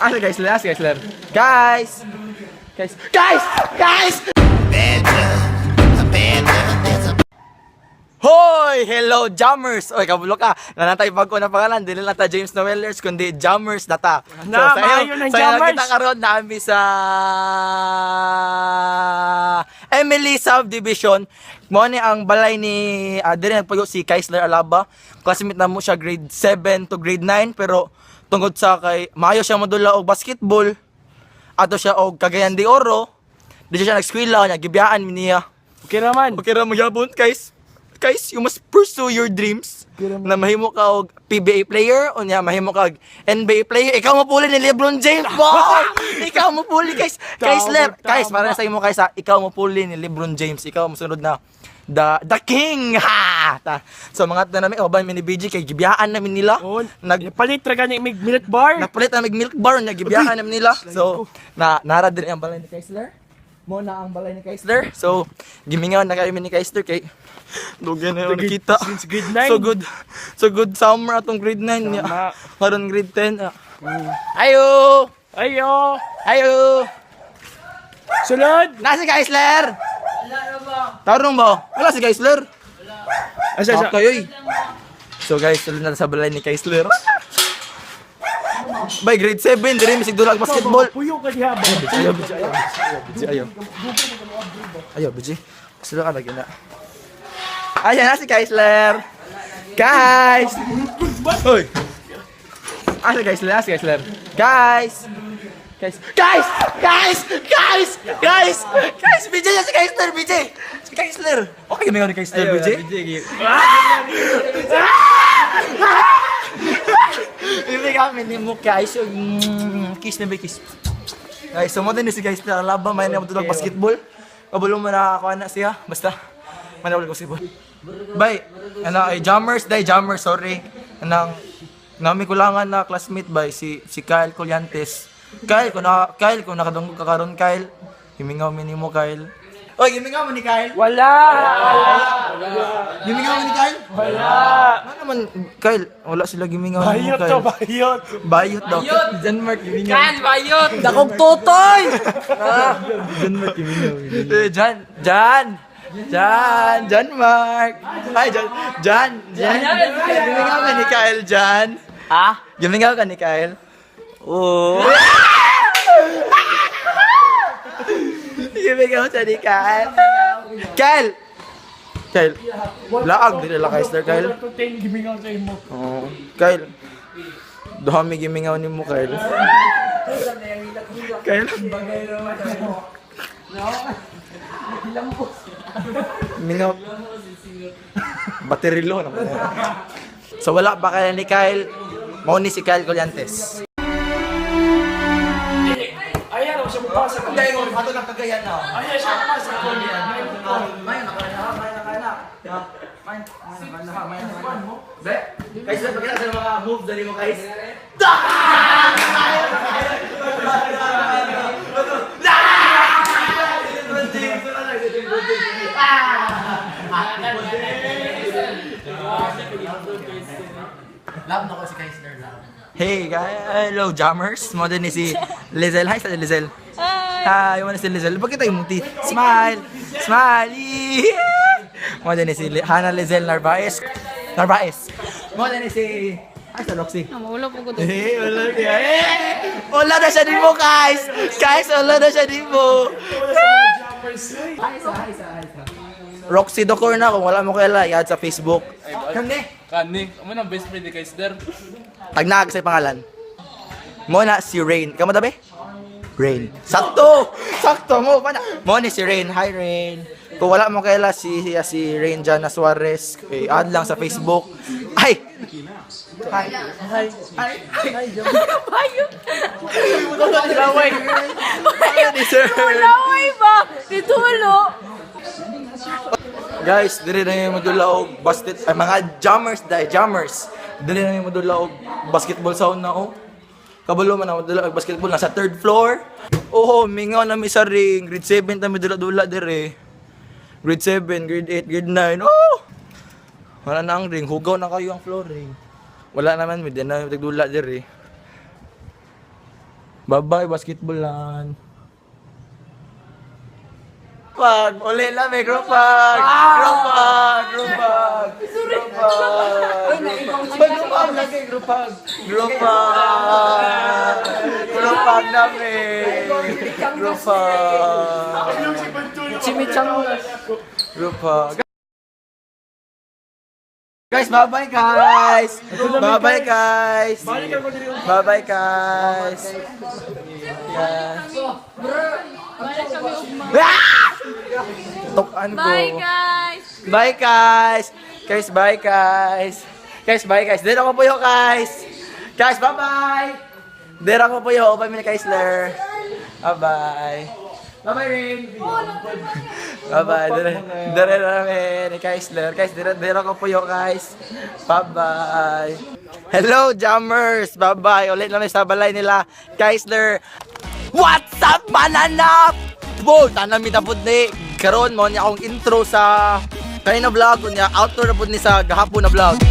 Asa guys, last guys, ler. Guys! Guys! Guys! Guys! Hoy! Hello, Jammers! Oy, kabulo ka. Nanatay bago na pangalan. Dili na ta James Noellers, kundi Jammers na ta. Na, maayo ng Jammers. Nakita karon namin sa Emily Subdivision. Mo ni ang balay ni diri nagpayo si Kaisler Alaba. Classmate na mo siya grade 7 to grade 9 pero tungod sa kay maayo siya modula og basketball. Ato siya og Cagayan de Oro. Di siya nag-eskwela nya gibiyaan mi niya. Okay naman. Okay ra mo yabon, guys. Guys, you must pursue your dreams. Na mahimo ka og PBA player o niya mahimo ka og NBA player. Ikaw mo puli ni LeBron James. Wow! Ikaw mo puli, guys. Kaisler, guys, para sa imo guys, ikaw mo puli ni LeBron James. Ikaw mo sunod na the king. Ha! So mga namin oban mi ni BG kay gibiyaan namin nila. Palit ra gani mig milk bar. Napalit na mig milk bar nya gibiyaan namin nila. So nara din ang balay ni Kaisler. Mo na ang balay ni Kaisler. So gimingaw na kami ni Kaisler kay dugyan na yung nakita. Since grade 9. So good summer atong grade 9 niya. Karon grade 10. Ayo! Ayo. Ayo! Sunod. Nasa si Kaisler? Wala na ba? Tarong ba? Wala si Kaisler? Wala. Asa. Okay, oy. So guys, tuloy na sa balay ni Kaisler. By grade 7, diri mi sigdulag basketball. Puyo ka diha ba? Ayo, BG. Sila ka lagi na. Ayan na si Kaisler. Guys! Hoy! Si Kaisler. Guys! Guys! Guys! Guys! Guys! Guys! Guys! BJ yan si Kaisler, BJ! Si Kaisler! Okay kami ni Kaisler, BJ? Ibig kami ni mo guys. Kiss na ba, kiss? Guys, so mo din si Kaisler. Laba, may na matulog basketball. Kabulo mo na ako anak siya. Basta, manawag basketball. Bay, Jammers, sorry. Nami kulangan na classmate bay si Kyle Colyantes. Kyle, kung nakadungog ka karon Kyle, himingaw mi nimo Kyle. Oy, himingaw mo ni Kyle? Wala. Himingaw mo ni Kyle? Wala. Ano naman Kyle, wala sila gimingaw ni mo Bayot Kyle. to, bayot. Bayot daw. Denmark himingaw. Kyle, bayot! Dakog tutoy! Denmark himingaw. Jan Mark. Ay, Jan. Gimingaw ka ni Kyle, Jan. Ha? Gimingaw ka ni Kyle? Oo. Gimingaw siya ni Kyle. Kyle. Laag, di nila Kaisler, Kyle. Wala to ting gimingaw sa imo. Oo. Kyle. Dami gimingaw ni mo, Kyle. Kyle. Mingaw. Baterilo naman. So wala pa kaya ni Kyle. Mau ni si Kyle Colyantes. Ayaw siya mapasa. Dahil mo, ato ng Cagayan na. Ayaw siya mapasa. Mayan mo. Be, guys, pagkita sa mga moves dali mo, guys. Love na ko si Kaisler lang. Hey guys, hello Jammers. Mo din ni si Lizel. Hi sa Lizel. Hi, mo ni si Lizel. Bakit tayo muti? Smile. Smiley. Mo din ni si Hana Lizel Narvaez. Mo din ni si sa Roxy. Wala po ko to. Wala na siya din mo, guys. Guys, wala na siya din mo. Roxy Docor na kung wala mo kaila, i-add sa Facebook. Kani, amo nang best friend ni Kaisler. Tagnag sa pangalan. Mo na si Rain. Kamu dabe? Rain. Sakto mo pa na. Mo ni si Rain. Hi Rain. Kung wala mo kaila si Rain Jana Suarez, add lang sa Facebook. Hi. Bayot! Laway. Laway ba? Dito walo. Guys, dili na yung madula og mga jammers. Dili na yung madula og basketball sound na Kabalo man na madula og basketball nasa 3rd floor. Mingaw na mi sa ring. Grade 7 ta mi dula dire. Grade 7, grade 8, grade 9. Wala na ang ring, hugaw na kayo ang flooring. Wala naman, may din na tagdula dire. Bye-bye, basketball lang. Pag, uli lang may group hug. Group hug, group hug. Group hug. Group hug lagi, group hug. Group hug. Group hug namin. Group hug. Chimichangas. Group hug. Guys, bye-bye guys. Bye-bye guys. Bye-bye guys. Yeah. Ah! Tukan ko. Bye, guys! Bye guys. Guys, bye guys. Guys, bye guys. Dito ako po yung guys. Guys, bye-bye. Dito ako po yung upay mi ni Kaisler. Bye-bye. Bye-bye rin. Bye-bye. Dito namin ni Kaisler. Guys, dito ako po yung guys. Bye-bye. Hello, jammers. Bye-bye. Ulit namin sa balay nila. Kaisler. What's up, mananap? Bo, tanang mitapod ni. Karon mo niya akong intro sa kanina vlog. Kunya, outro na po ni sa gahapon na vlog.